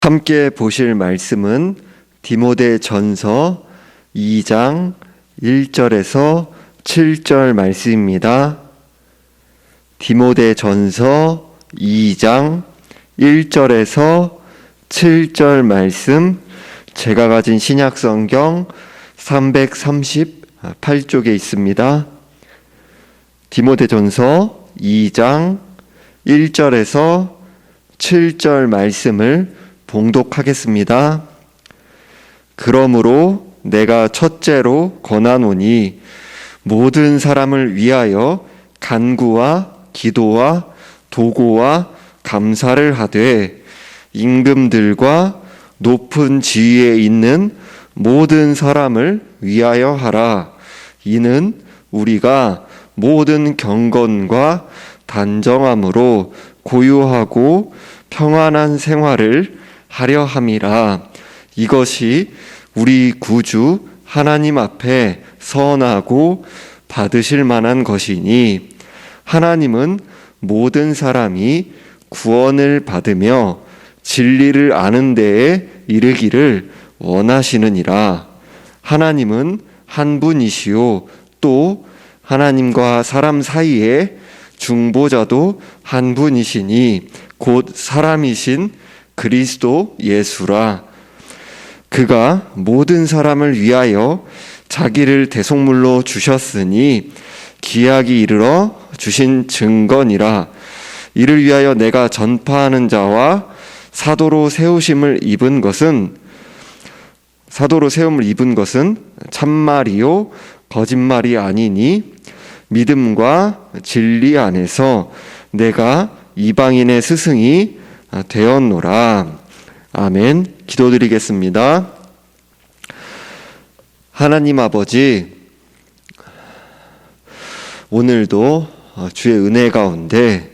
함께 보실 말씀은 디모데전서 2장 1절에서 7절 말씀입니다. 디모데전서 2장 1절에서 7절 말씀, 제가 가진 신약성경 338쪽에 있습니다. 디모데전서 2장 1절에서 7절 말씀을 봉독하겠습니다. 그러므로 내가 첫째로 권하노니 모든 사람을 위하여 간구와 기도와 도고와 감사를 하되 임금들과 높은 지위에 있는 모든 사람을 위하여 하라. 이는 우리가 모든 경건과 단정함으로 고요하고 평안한 생활을 하려 함이라. 이것이 우리 구주 하나님 앞에 선하고 받으실 만한 것이니, 하나님은 모든 사람이 구원을 받으며 진리를 아는 데에 이르기를 원하시느니라. 하나님은 한 분이시요 또 하나님과 사람 사이에 중보자도 한 분이시니 곧 사람이신 그리스도 예수라. 그가 모든 사람을 위하여 자기를 대속물로 주셨으니 기약이 이르러 주신 증거니라. 이를 위하여 내가 전파하는 자와 사도로 세움을 입은 것은 참말이요 거짓말이 아니니, 믿음과 진리 안에서 내가 이방인의 스승이 되었노라. 아멘. 기도드리겠습니다. 하나님 아버지, 오늘도 주의 은혜 가운데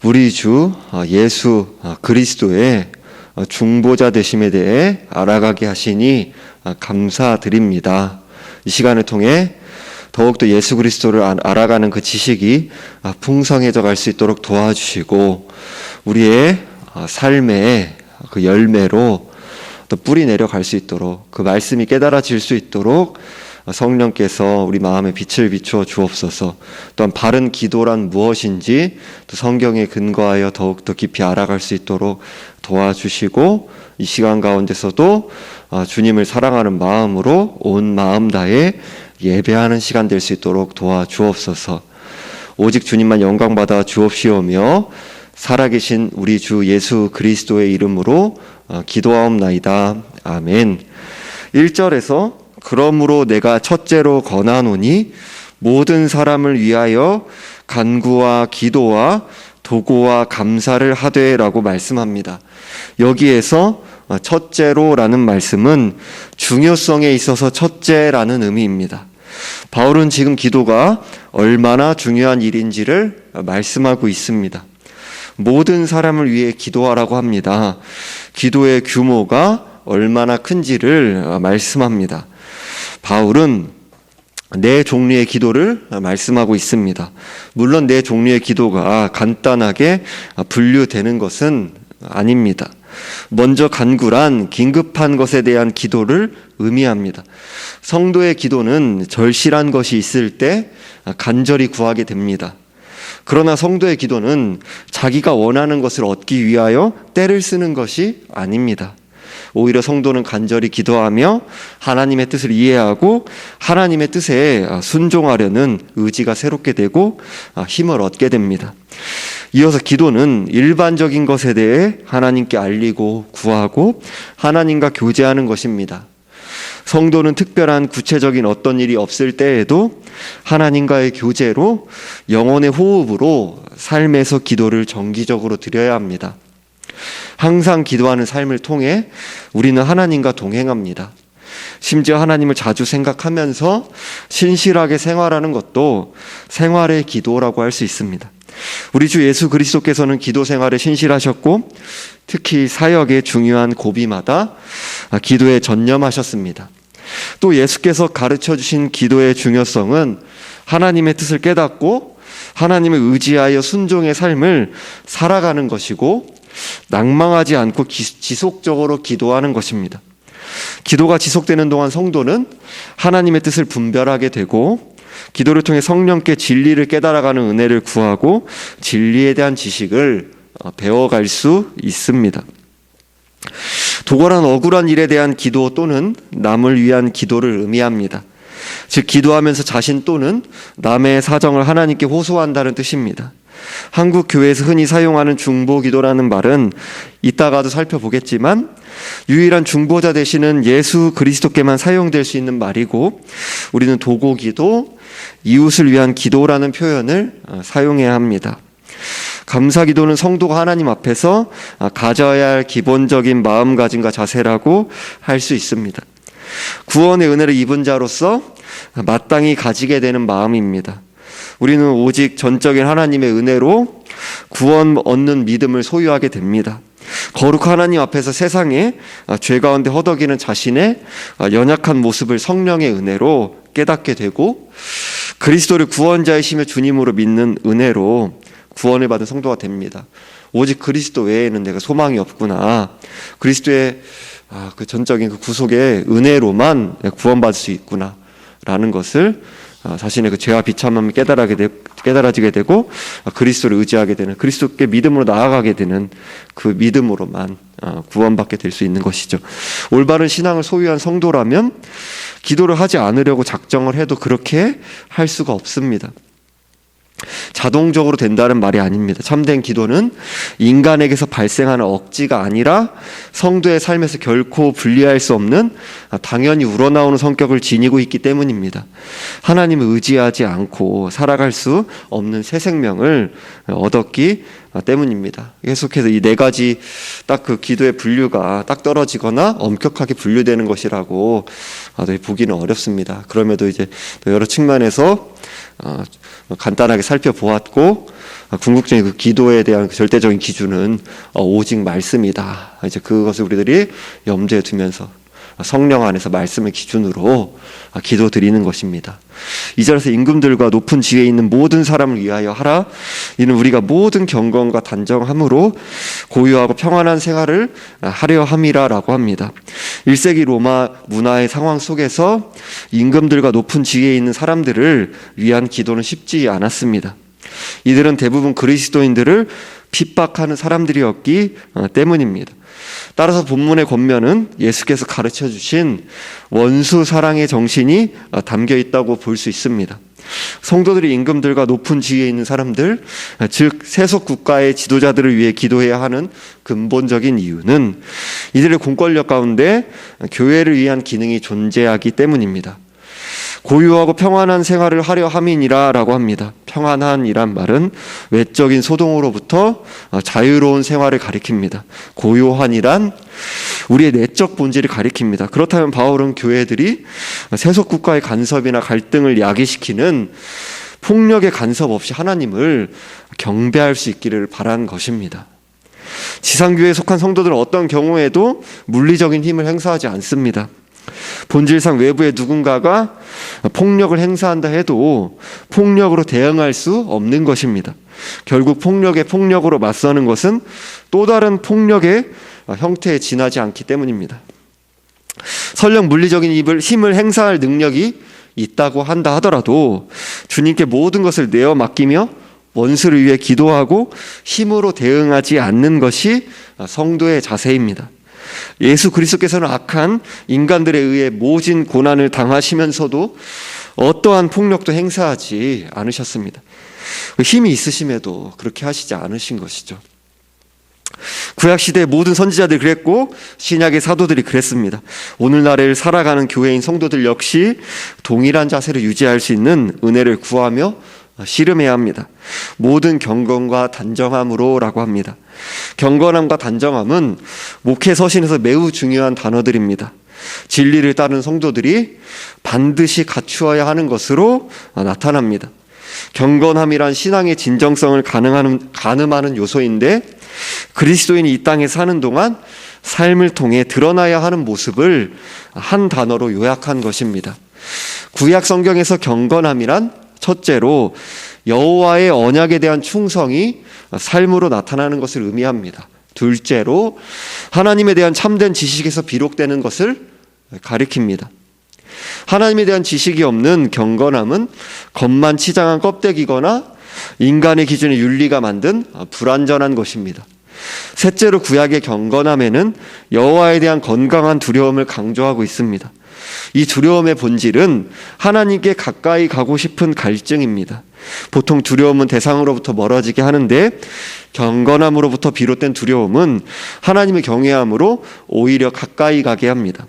우리 주 예수 그리스도의 중보자 되심에 대해 알아가게 하시니 감사드립니다. 이 시간을 통해 더욱더 예수 그리스도를 알아가는 그 지식이 풍성해져 갈 수 있도록 도와주시고, 우리의 삶의 그 열매로 또 뿌리 내려갈 수 있도록, 그 말씀이 깨달아질 수 있도록 성령께서 우리 마음에 빛을 비추어 주옵소서. 또한 바른 기도란 무엇인지 또 성경에 근거하여 더욱더 깊이 알아갈 수 있도록 도와주시고, 이 시간 가운데서도 주님을 사랑하는 마음으로 온 마음 다해 예배하는 시간 될 수 있도록 도와주옵소서. 오직 주님만 영광받아 주옵시오며 살아계신 우리 주 예수 그리스도의 이름으로 기도하옵나이다. 아멘. 1절에서 그러므로 내가 첫째로 권하노니 모든 사람을 위하여 간구와 기도와 도고와 감사를 하되라고 말씀합니다. 여기에서 첫째로라는 말씀은 중요성에 있어서 첫째라는 의미입니다. 바울은 지금 기도가 얼마나 중요한 일인지를 말씀하고 있습니다. 모든 사람을 위해 기도하라고 합니다. 기도의 규모가 얼마나 큰지를 말씀합니다. 바울은 네 종류의 기도를 말씀하고 있습니다. 물론 네 종류의 기도가 간단하게 분류되는 것은 아닙니다. 먼저 간구란 긴급한 것에 대한 기도를 의미합니다. 성도의 기도는 절실한 것이 있을 때 간절히 구하게 됩니다. 그러나 성도의 기도는 자기가 원하는 것을 얻기 위하여 때를 쓰는 것이 아닙니다. 오히려 성도는 간절히 기도하며 하나님의 뜻을 이해하고 하나님의 뜻에 순종하려는 의지가 새롭게 되고 힘을 얻게 됩니다. 이어서 기도는 일반적인 것에 대해 하나님께 알리고 구하고 하나님과 교제하는 것입니다. 성도는 특별한 구체적인 어떤 일이 없을 때에도 하나님과의 교제로, 영혼의 호흡으로 삶에서 기도를 정기적으로 드려야 합니다. 항상 기도하는 삶을 통해 우리는 하나님과 동행합니다. 심지어 하나님을 자주 생각하면서 신실하게 생활하는 것도 생활의 기도라고 할 수 있습니다. 우리 주 예수 그리스도께서는 기도 생활에 신실하셨고, 특히 사역의 중요한 고비마다 기도에 전념하셨습니다. 또 예수께서 가르쳐 주신 기도의 중요성은 하나님의 뜻을 깨닫고 하나님을 의지하여 순종의 삶을 살아가는 것이고, 낭망하지 않고 지속적으로 기도하는 것입니다. 기도가 지속되는 동안 성도는 하나님의 뜻을 분별하게 되고 기도를 통해 성령께 진리를 깨달아가는 은혜를 구하고 진리에 대한 지식을 배워갈 수 있습니다. 도걸한 억울한 일에 대한 기도 또는 남을 위한 기도를 의미합니다. 즉 기도하면서 자신 또는 남의 사정을 하나님께 호소한다는 뜻입니다. 한국 교회에서 흔히 사용하는 중보기도라는 말은 이따가도 살펴보겠지만 유일한 중보자 되시는 예수 그리스도께만 사용될 수 있는 말이고 우리는 도고기도, 이웃을 위한 기도라는 표현을 사용해야 합니다. 감사기도는 성도가 하나님 앞에서 가져야 할 기본적인 마음가짐과 자세라고 할 수 있습니다. 구원의 은혜를 입은 자로서 마땅히 가지게 되는 마음입니다. 우리는 오직 전적인 하나님의 은혜로 구원 얻는 믿음을 소유하게 됩니다. 거룩한 하나님 앞에서 세상에 죄 가운데 허덕이는 자신의 연약한 모습을 성령의 은혜로 깨닫게 되고 그리스도를 구원자이시며 주님으로 믿는 은혜로 구원을 받은 성도가 됩니다. 오직 그리스도 외에는 내가 소망이 없구나. 그리스도의 그 전적인 그 구속의 은혜로만 구원받을 수 있구나 라는 것을 자신의 그 죄와 비참함을 깨달아지게 되고 그리스도를 의지하게 되는, 그리스도께 믿음으로 나아가게 되는 그 믿음으로만 구원받게 될 수 있는 것이죠. 올바른 신앙을 소유한 성도라면 기도를 하지 않으려고 작정을 해도 그렇게 할 수가 없습니다. 자동적으로 된다는 말이 아닙니다. 참된 기도는 인간에게서 발생하는 억지가 아니라 성도의 삶에서 결코 분리할 수 없는 당연히 우러나오는 성격을 지니고 있기 때문입니다. 하나님을 의지하지 않고 살아갈 수 없는 새 생명을 얻었기 때문입니다. 계속해서 이 네 가지 딱 그 기도의 분류가 딱 떨어지거나 엄격하게 분류되는 것이라고 보기는 어렵습니다. 그럼에도 이제 여러 측면에서 간단하게 살펴보았고 궁극적인 그 기도에 대한 절대적인 기준은 오직 말씀이다. 이제 그것을 우리들이 염두에 두면서 성령 안에서 말씀을 기준으로 기도 드리는 것입니다. 2절에서 임금들과 높은 지위에 있는 모든 사람을 위하여 하라. 이는 우리가 모든 경건과 단정함으로 고요하고 평안한 생활을 하려 함이라라고 합니다. 1세기 로마 문화의 상황 속에서 임금들과 높은 지위에 있는 사람들을 위한 기도는 쉽지 않았습니다. 이들은 대부분 그리스도인들을 핍박하는 사람들이었기 때문입니다. 따라서 본문의 권면은 예수께서 가르쳐 주신 원수 사랑의 정신이 담겨 있다고 볼 수 있습니다. 성도들이 임금들과 높은 지위에 있는 사람들, 즉 세속 국가의 지도자들을 위해 기도해야 하는 근본적인 이유는 이들의 공권력 가운데 교회를 위한 기능이 존재하기 때문입니다. 고요하고 평안한 생활을 하려 함이니라 라고 합니다. 평안한이란 말은 외적인 소동으로부터 자유로운 생활을 가리킵니다. 고요한이란 우리의 내적 본질을 가리킵니다. 그렇다면 바울은 교회들이 세속국가의 간섭이나 갈등을 야기시키는 폭력의 간섭 없이 하나님을 경배할 수 있기를 바란 것입니다. 지상교회에 속한 성도들은 어떤 경우에도 물리적인 힘을 행사하지 않습니다. 본질상 외부에 누군가가 폭력을 행사한다 해도 폭력으로 대응할 수 없는 것입니다. 결국 폭력에 폭력으로 맞서는 것은 또 다른 폭력의 형태에 지나지 않기 때문입니다. 설령 물리적인 힘을 행사할 능력이 있다고 한다 하더라도 주님께 모든 것을 내어 맡기며 원수를 위해 기도하고 힘으로 대응하지 않는 것이 성도의 자세입니다. 예수 그리스도께서는 악한 인간들에 의해 모진 고난을 당하시면서도 어떠한 폭력도 행사하지 않으셨습니다. 힘이 있으심에도 그렇게 하시지 않으신 것이죠. 구약시대의 모든 선지자들이 그랬고 신약의 사도들이 그랬습니다. 오늘날을 살아가는 교회인 성도들 역시 동일한 자세를 유지할 수 있는 은혜를 구하며 씨름해야 합니다. 모든 경건과 단정함으로 라고 합니다. 경건함과 단정함은 목회 서신에서 매우 중요한 단어들입니다. 진리를 따르는 성도들이 반드시 갖추어야 하는 것으로 나타납니다. 경건함이란 신앙의 진정성을 가늠하는 요소인데 그리스도인이 이 땅에 사는 동안 삶을 통해 드러나야 하는 모습을 한 단어로 요약한 것입니다. 구약 성경에서 경건함이란 첫째로 여호와의 언약에 대한 충성이 삶으로 나타나는 것을 의미합니다. 둘째로 하나님에 대한 참된 지식에서 비록되는 것을 가리킵니다. 하나님에 대한 지식이 없는 경건함은 겉만 치장한 껍데기거나 인간의 기준에 윤리가 만든 불완전한 것입니다. 셋째로 구약의 경건함에는 여호와에 대한 건강한 두려움을 강조하고 있습니다. 이 두려움의 본질은 하나님께 가까이 가고 싶은 갈증입니다. 보통 두려움은 대상으로부터 멀어지게 하는데 경건함으로부터 비롯된 두려움은 하나님의 경외함으로 오히려 가까이 가게 합니다.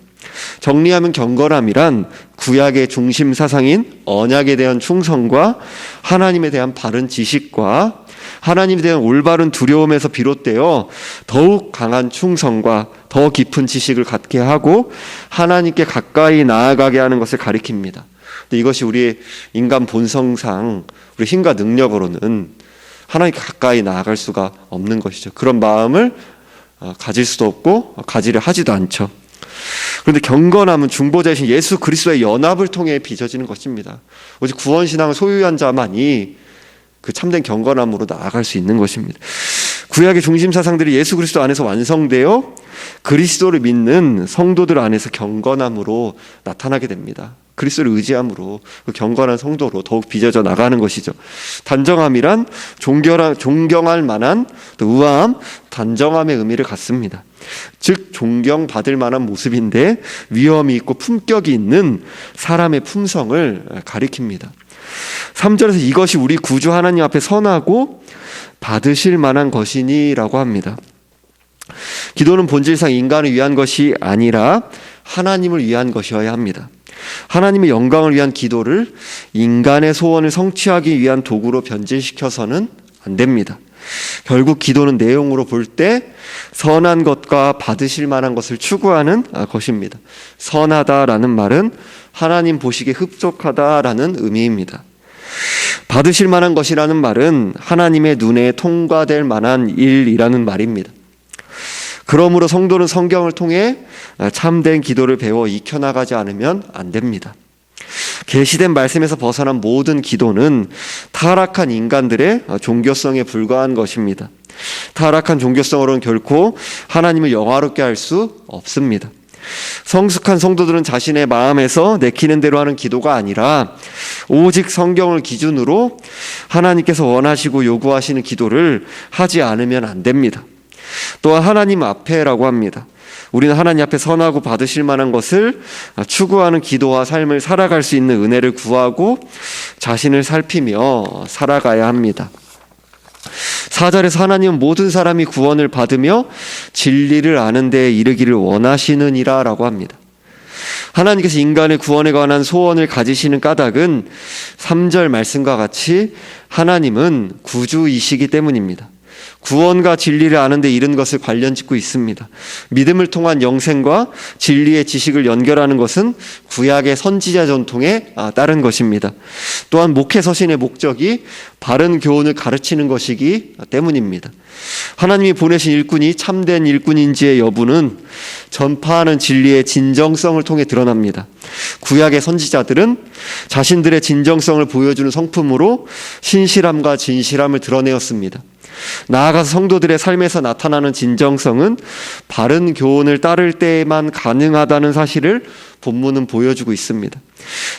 정리하면 경건함이란 구약의 중심 사상인 언약에 대한 충성과 하나님에 대한 바른 지식과 하나님에 대한 올바른 두려움에서 비롯되어 더욱 강한 충성과 더 깊은 지식을 갖게 하고 하나님께 가까이 나아가게 하는 것을 가리킵니다. 근데 이것이 우리의 인간 본성상 우리 힘과 능력으로는 하나님께 가까이 나아갈 수가 없는 것이죠. 그런 마음을 가질 수도 없고 가지려 하지도 않죠. 그런데 경건함은 중보자이신 예수 그리스도의 연합을 통해 빚어지는 것입니다. 오직 구원신앙을 소유한 자만이 그 참된 경건함으로 나아갈 수 있는 것입니다. 구약의 중심 사상들이 예수 그리스도 안에서 완성되어 그리스도를 믿는 성도들 안에서 경건함으로 나타나게 됩니다. 그리스도를 의지함으로 그 경건한 성도로 더욱 빚어져 나가는 것이죠. 단정함이란 존경할 만한 우아함, 단정함의 의미를 갖습니다. 즉 존경받을 만한 모습인데 위엄이 있고 품격이 있는 사람의 품성을 가리킵니다. 3절에서 이것이 우리 구주 하나님 앞에 선하고 받으실 만한 것이니라고 합니다. 기도는 본질상 인간을 위한 것이 아니라 하나님을 위한 것이어야 합니다. 하나님의 영광을 위한 기도를 인간의 소원을 성취하기 위한 도구로 변질시켜서는 안 됩니다. 결국 기도는 내용으로 볼 때 선한 것과 받으실 만한 것을 추구하는 것입니다. 선하다라는 말은 하나님 보시기에 흡족하다라는 의미입니다. 받으실 만한 것이라는 말은 하나님의 눈에 통과될 만한 일이라는 말입니다. 그러므로 성도는 성경을 통해 참된 기도를 배워 익혀나가지 않으면 안 됩니다. 계시된 말씀에서 벗어난 모든 기도는 타락한 인간들의 종교성에 불과한 것입니다. 타락한 종교성으로는 결코 하나님을 영화롭게 할 수 없습니다. 성숙한 성도들은 자신의 마음에서 내키는 대로 하는 기도가 아니라 오직 성경을 기준으로 하나님께서 원하시고 요구하시는 기도를 하지 않으면 안 됩니다. 또한 하나님 앞에라고 합니다. 우리는 하나님 앞에 선하고 받으실 만한 것을 추구하는 기도와 삶을 살아갈 수 있는 은혜를 구하고 자신을 살피며 살아가야 합니다. 4절에서 하나님은 모든 사람이 구원을 받으며 진리를 아는 데에 이르기를 원하시느니라 라고 합니다. 하나님께서 인간의 구원에 관한 소원을 가지시는 까닭은 3절 말씀과 같이 하나님은 구주이시기 때문입니다. 구원과 진리를 아는 데 이른 것을 관련짓고 있습니다. 믿음을 통한 영생과 진리의 지식을 연결하는 것은 구약의 선지자 전통에 따른 것입니다. 또한 목회 서신의 목적이 바른 교훈을 가르치는 것이기 때문입니다. 하나님이 보내신 일꾼이 참된 일꾼인지의 여부는 전파하는 진리의 진정성을 통해 드러납니다. 구약의 선지자들은 자신들의 진정성을 보여주는 성품으로 신실함과 진실함을 드러내었습니다. 나아가서 성도들의 삶에서 나타나는 진정성은 바른 교훈을 따를 때에만 가능하다는 사실을 본문은 보여주고 있습니다.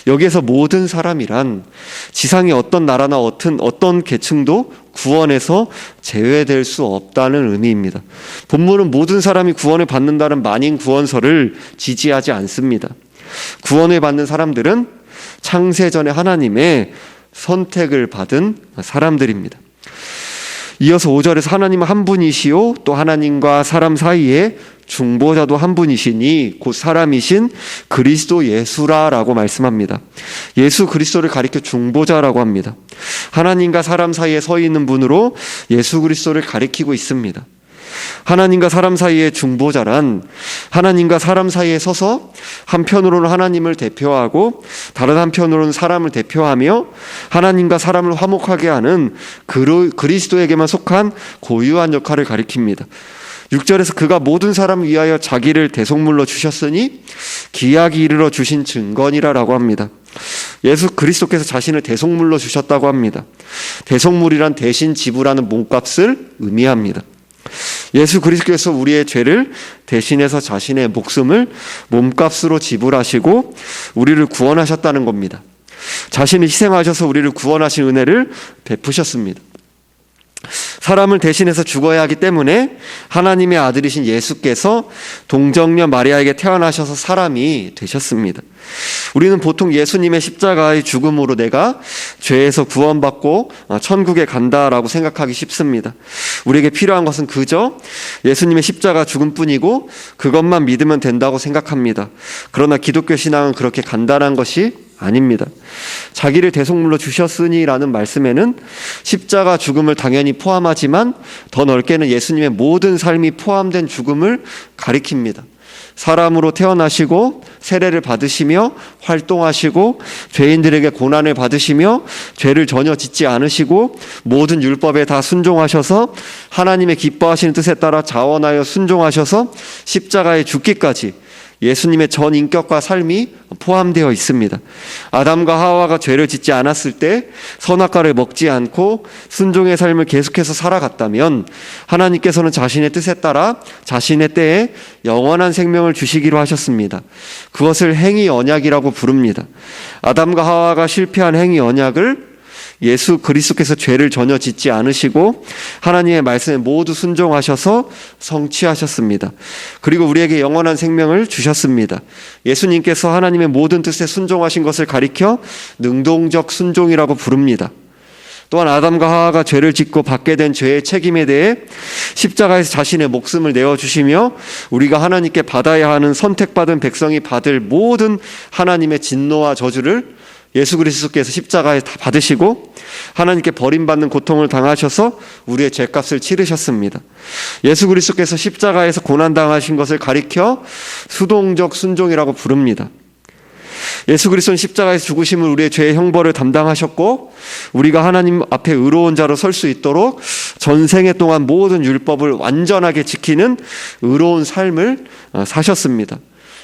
여기에서 모든 사람이란 지상의 어떤 나라나 어떤 계층도 구원에서 제외될 수 없다는 의미입니다. 본문은 모든 사람이 구원을 받는다는 만인 구원설을 지지하지 않습니다. 구원을 받는 사람들은 창세전에 하나님의 선택을 받은 사람들입니다. 이어서 5절에서 하나님은 한 분이시요 또 하나님과 사람 사이에 중보자도 한 분이시니 곧 사람이신 그리스도 예수라라고 말씀합니다. 예수 그리스도를 가리켜 중보자라고 합니다. 하나님과 사람 사이에 서 있는 분으로 예수 그리스도를 가리키고 있습니다. 하나님과 사람 사이의 중보자란 하나님과 사람 사이에 서서 한편으로는 하나님을 대표하고 다른 한편으로는 사람을 대표하며 하나님과 사람을 화목하게 하는 그리스도에게만 속한 고유한 역할을 가리킵니다. 6절에서 그가 모든 사람을 위하여 자기를 대속물로 주셨으니 기약이 이르러 주신 증거니라라고 합니다. 예수 그리스도께서 자신을 대속물로 주셨다고 합니다. 대속물이란 대신 지불하는 몸값을 의미합니다. 예수 그리스도께서 우리의 죄를 대신해서 자신의 목숨을 몸값으로 지불하시고 우리를 구원하셨다는 겁니다. 자신이 희생하셔서 우리를 구원하신 은혜를 베푸셨습니다. 사람을 대신해서 죽어야 하기 때문에 하나님의 아들이신 예수께서 동정녀 마리아에게 태어나셔서 사람이 되셨습니다. 우리는 보통 예수님의 십자가의 죽음으로 내가 죄에서 구원받고 천국에 간다라고 생각하기 쉽습니다. 우리에게 필요한 것은 그저 예수님의 십자가 죽음뿐이고 그것만 믿으면 된다고 생각합니다. 그러나 기독교 신앙은 그렇게 간단한 것이 아닙니다. 자기를 대속물로 주셨으니라는 말씀에는 십자가 죽음을 당연히 포함하지만 더 넓게는 예수님의 모든 삶이 포함된 죽음을 가리킵니다. 사람으로 태어나시고 세례를 받으시며 활동하시고 죄인들에게 고난을 받으시며 죄를 전혀 짓지 않으시고 모든 율법에 다 순종하셔서 하나님의 기뻐하시는 뜻에 따라 자원하여 순종하셔서 십자가에 죽기까지 예수님의 전 인격과 삶이 포함되어 있습니다. 아담과 하와가 죄를 짓지 않았을 때 선악과를 먹지 않고 순종의 삶을 계속해서 살아갔다면 하나님께서는 자신의 뜻에 따라 자신의 때에 영원한 생명을 주시기로 하셨습니다. 그것을 행위 언약이라고 부릅니다. 아담과 하와가 실패한 행위 언약을 예수 그리스도께서 죄를 전혀 짓지 않으시고 하나님의 말씀에 모두 순종하셔서 성취하셨습니다. 그리고 우리에게 영원한 생명을 주셨습니다. 예수님께서 하나님의 모든 뜻에 순종하신 것을 가리켜 능동적 순종이라고 부릅니다. 또한 아담과 하와가 죄를 짓고 받게 된 죄의 책임에 대해 십자가에서 자신의 목숨을 내어주시며 우리가 하나님께 받아야 하는 선택받은 백성이 받을 모든 하나님의 진노와 저주를 예수 그리스도께서 십자가에 다 받으시고 하나님께 버림받는 고통을 당하셔서 우리의 죄값을 치르셨습니다. 예수 그리스도께서 십자가에서 고난당하신 것을 가리켜 수동적 순종이라고 부릅니다. 예수 그리스도는 십자가에서 죽으심을 우리의 죄의 형벌을 담당하셨고 우리가 하나님 앞에 의로운 자로 설 수 있도록 전생에 동안 모든 율법을 완전하게 지키는 의로운 삶을 사셨습니다.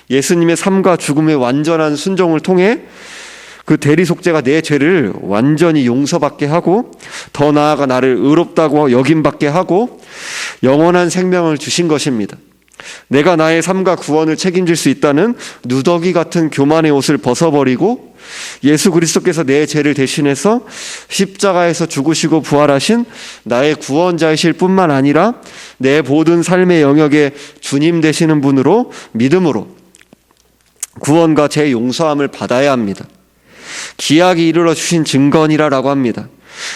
예수님의 삶과 죽음의 완전한 순종을 통해 그 대리속죄가 내 죄를 완전히 용서받게 하고 더 나아가 나를 의롭다고 여김받게 하고 영원한 생명을 주신 것입니다. 내가 나의 삶과 구원을 책임질 수 있다는 누더기 같은 교만의 옷을 벗어버리고 예수 그리스도께서 내 죄를 대신해서 십자가에서 죽으시고 부활하신 나의 구원자이실 뿐만 아니라 내 모든 삶의 영역에 주님 되시는 분으로 믿음으로 구원과 죄 용서함을 받아야 합니다. 기약이 이르러 주신 증거니라라고 합니다.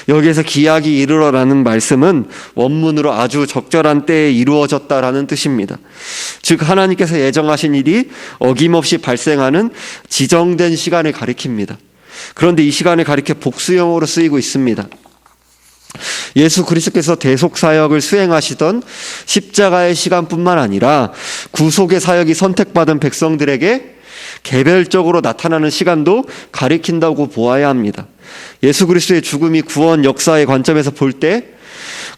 여기에서 기약이 이르러라는 말씀은 원문으로 아주 적절한 때에 이루어졌다라는 뜻입니다. 즉 하나님께서 예정하신 일이 어김없이 발생하는 지정된 시간을 가리킵니다. 그런데 이 시간을 가리켜 복수형으로 쓰이고 있습니다. 예수 그리스도께서 대속 사역을 수행하시던 십자가의 시간뿐만 아니라 구속의 사역이 선택받은 백성들에게 개별적으로 나타나는 시간도 가리킨다고 보아야 합니다. 예수 그리스도의 죽음이 구원 역사의 관점에서 볼 때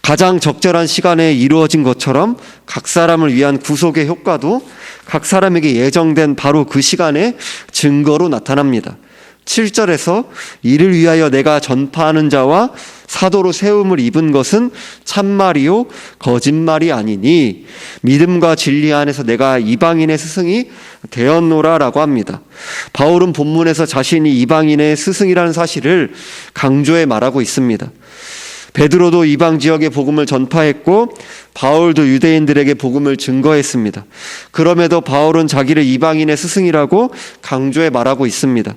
가장 적절한 시간에 이루어진 것처럼 각 사람을 위한 구속의 효과도 각 사람에게 예정된 바로 그 시간에 증거로 나타납니다. 7절에서 이를 위하여 내가 전파하는 자와 사도로 세움을 입은 것은 참말이요 거짓말이 아니니 믿음과 진리 안에서 내가 이방인의 스승이 되었노라라고 합니다. 바울은 본문에서 자신이 이방인의 스승이라는 사실을 강조해 말하고 있습니다. 베드로도 이방 지역의 복음을 전파했고 바울도 유대인들에게 복음을 증거했습니다. 그럼에도 바울은 자기를 이방인의 스승이라고 강조해 말하고 있습니다.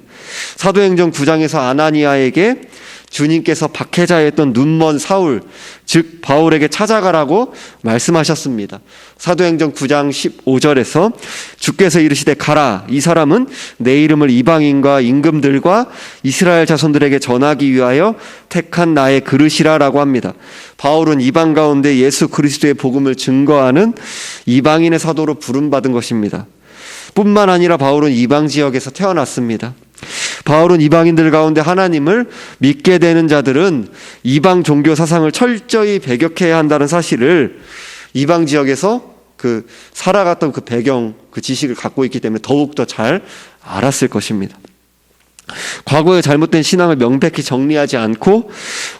사도행전 9장에서 아나니아에게 주님께서 박해자였던 눈먼 사울, 즉 바울에게 찾아가라고 말씀하셨습니다. 사도행전 9장 15절에서 주께서 이르시되 가라, 이 사람은 내 이름을 이방인과 임금들과 이스라엘 자손들에게 전하기 위하여 택한 나의 그릇이라 라고 합니다. 바울은 이방 가운데 예수 그리스도의 복음을 증거하는 이방인의 사도로 부름받은 것입니다. 뿐만 아니라 바울은 이방 지역에서 태어났습니다. 바울은 이방인들 가운데 하나님을 믿게 되는 자들은 이방 종교 사상을 철저히 배격해야 한다는 사실을 이방 지역에서 살아갔던 그 배경, 그 지식을 갖고 있기 때문에 더욱더 잘 알았을 것입니다. 과거의 잘못된 신앙을 명백히 정리하지 않고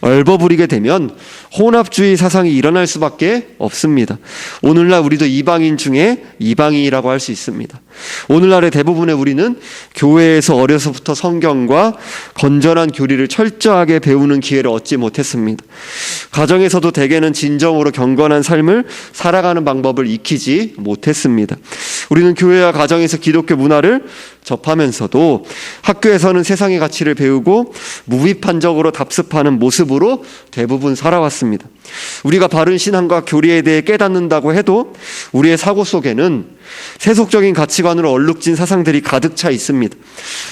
얼버무리게 되면 혼합주의 사상이 일어날 수밖에 없습니다. 오늘날 우리도 이방인 중에 이방인이라고 할 수 있습니다. 오늘날의 대부분의 우리는 교회에서 어려서부터 성경과 건전한 교리를 철저하게 배우는 기회를 얻지 못했습니다. 가정에서도 대개는 진정으로 경건한 삶을 살아가는 방법을 익히지 못했습니다. 우리는 교회와 가정에서 기독교 문화를 접하면서도 학교에서는 세상의 가치를 배우고 무비판적으로 답습하는 모습으로 대부분 살아왔습니다. 우리가 바른 신앙과 교리에 대해 깨닫는다고 해도 우리의 사고 속에는 세속적인 가치관으로 얼룩진 사상들이 가득 차 있습니다.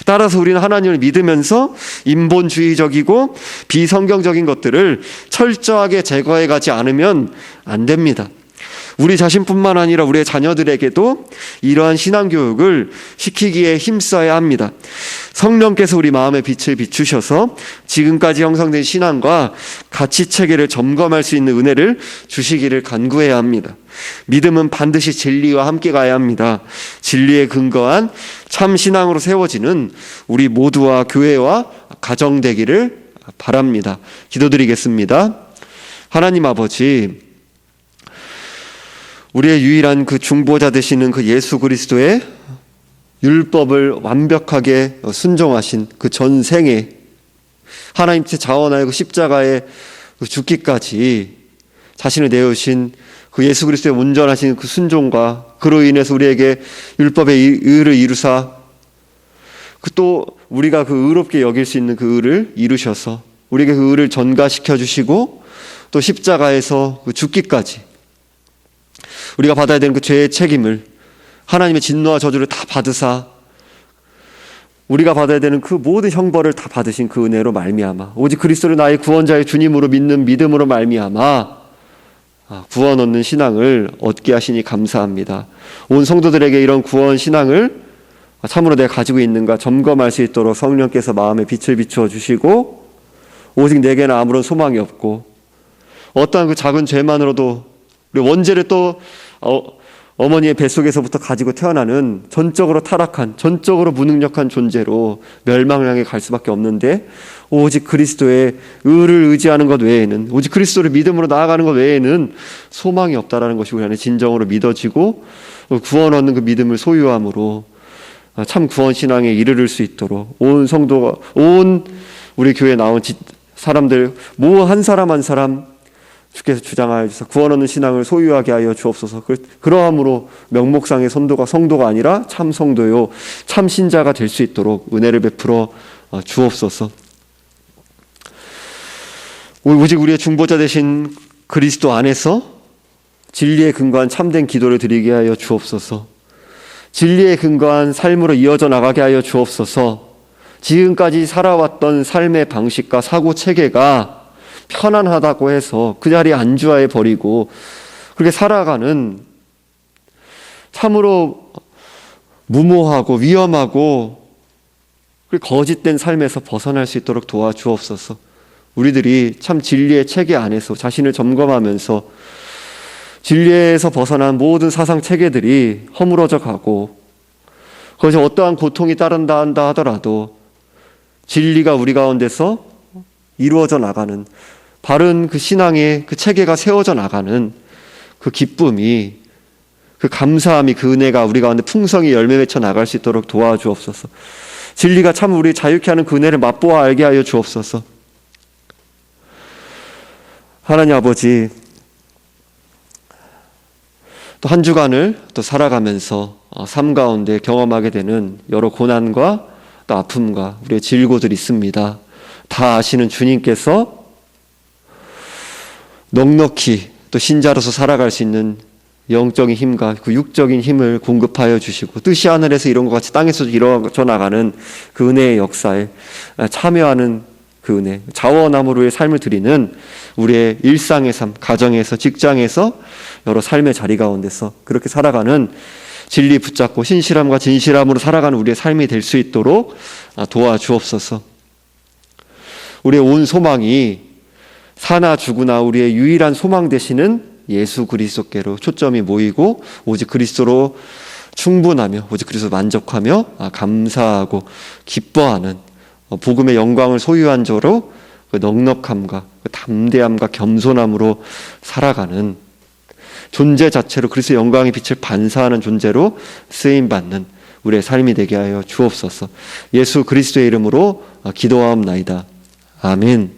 따라서 우리는 하나님을 믿으면서 인본주의적이고 비성경적인 것들을 철저하게 제거해 가지 않으면 안 됩니다. 우리 자신뿐만 아니라 우리의 자녀들에게도 이러한 신앙교육을 시키기에 힘써야 합니다. 성령께서 우리 마음의 빛을 비추셔서 지금까지 형성된 신앙과 가치체계를 점검할 수 있는 은혜를 주시기를 간구해야 합니다. 믿음은 반드시 진리와 함께 가야 합니다. 진리에 근거한 참 신앙으로 세워지는 우리 모두와 교회와 가정 되기를 바랍니다. 기도드리겠습니다. 하나님 아버지, 우리의 유일한 그 중보자 되시는 그 예수 그리스도의 율법을 완벽하게 순종하신 그 전생에 하나님께 자원하여 그 십자가에 죽기까지 자신을 내어주신 그 예수 그리스도의 온전하신 그 순종과 그로 인해서 우리에게 율법의 의를 이루사 그 또 우리가 그 의롭게 여길 수 있는 그 의를 이루셔서 우리에게 그 의를 전가시켜 주시고 또 십자가에서 그 죽기까지 우리가 받아야 되는 그 죄의 책임을 하나님의 진노와 저주를 다 받으사 우리가 받아야 되는 그 모든 형벌을 다 받으신 그 은혜로 말미암아 오직 그리스도를 나의 구원자의 주님으로 믿는 믿음으로 말미암아 구원 얻는 신앙을 얻게 하시니 감사합니다. 온 성도들에게 이런 구원 신앙을 참으로 내가 가지고 있는가 점검할 수 있도록 성령께서 마음에 빛을 비추어 주시고 오직 내게는 아무런 소망이 없고 어떠한 그 작은 죄만으로도 우리 원죄를 또 어머니의 뱃속에서부터 가지고 태어나는 전적으로 타락한 전적으로 무능력한 존재로 멸망을 향해 갈 수밖에 없는데 오직 그리스도의 의를 의지하는 것 외에는 오직 그리스도를 믿음으로 나아가는 것 외에는 소망이 없다라는 것이 우리 안에 진정으로 믿어지고 구원 얻는 그 믿음을 소유함으로 참 구원 신앙에 이르를 수 있도록 온 성도가 온 우리 교회에 나온 사람들 모 한 사람 한 사람 주께서 주장하여 주셔서 구원 얻는 신앙을 소유하게 하여 주옵소서. 그러함으로 명목상의 성도가 아니라 참 성도요 참 신자가 될 수 있도록 은혜를 베풀어 주옵소서. 오직 우리의 중보자 되신 그리스도 안에서 진리에 근거한 참된 기도를 드리게 하여 주옵소서. 진리에 근거한 삶으로 이어져 나가게 하여 주옵소서. 지금까지 살아왔던 삶의 방식과 사고 체계가 편안하다고 해서 그 자리에 안주하여 버리고 그렇게 살아가는 참으로 무모하고 위험하고 거짓된 삶에서 벗어날 수 있도록 도와주옵소서. 우리들이 참 진리의 체계 안에서 자신을 점검하면서 진리에서 벗어난 모든 사상 체계들이 허물어져 가고 거기서 어떠한 고통이 따른다 한다 하더라도 진리가 우리 가운데서 이루어져 나가는 바른 그 신앙의 그 체계가 세워져 나가는 그 기쁨이 그 감사함이 그 은혜가 우리 가운데 풍성히 열매 맺혀 나갈 수 있도록 도와주옵소서. 진리가 참 우리 자유케 하는 그 은혜를 맛보아 알게 하여 주옵소서. 하나님 아버지, 또 한 주간을 또 살아가면서 삶 가운데 경험하게 되는 여러 고난과 또 아픔과 우리의 질고들이 있습니다. 다 아시는 주님께서 넉넉히 또 신자로서 살아갈 수 있는 영적인 힘과 그 육적인 힘을 공급하여 주시고 뜻이 하늘에서 이런 것 같이 땅에서도 이루어져 나가는 그 은혜의 역사에 참여하는 그 은혜, 자원함으로의 삶을 드리는 우리의 일상의 삶, 가정에서 직장에서 여러 삶의 자리 가운데서 그렇게 살아가는 진리 붙잡고 신실함과 진실함으로 살아가는 우리의 삶이 될 수 있도록 도와주옵소서. 우리의 온 소망이 사나 죽으나 우리의 유일한 소망 되시는 예수 그리스도께로 초점이 모이고 오직 그리스도로 충분하며 오직 그리스도 만족하며 감사하고 기뻐하는 복음의 영광을 소유한 자로 그 넉넉함과 그 담대함과 겸손함으로 살아가는 존재 자체로 그리스도의 영광의 빛을 반사하는 존재로 쓰임받는 우리의 삶이 되게 하여 주옵소서. 예수 그리스도의 이름으로 기도하옵나이다. 아멘.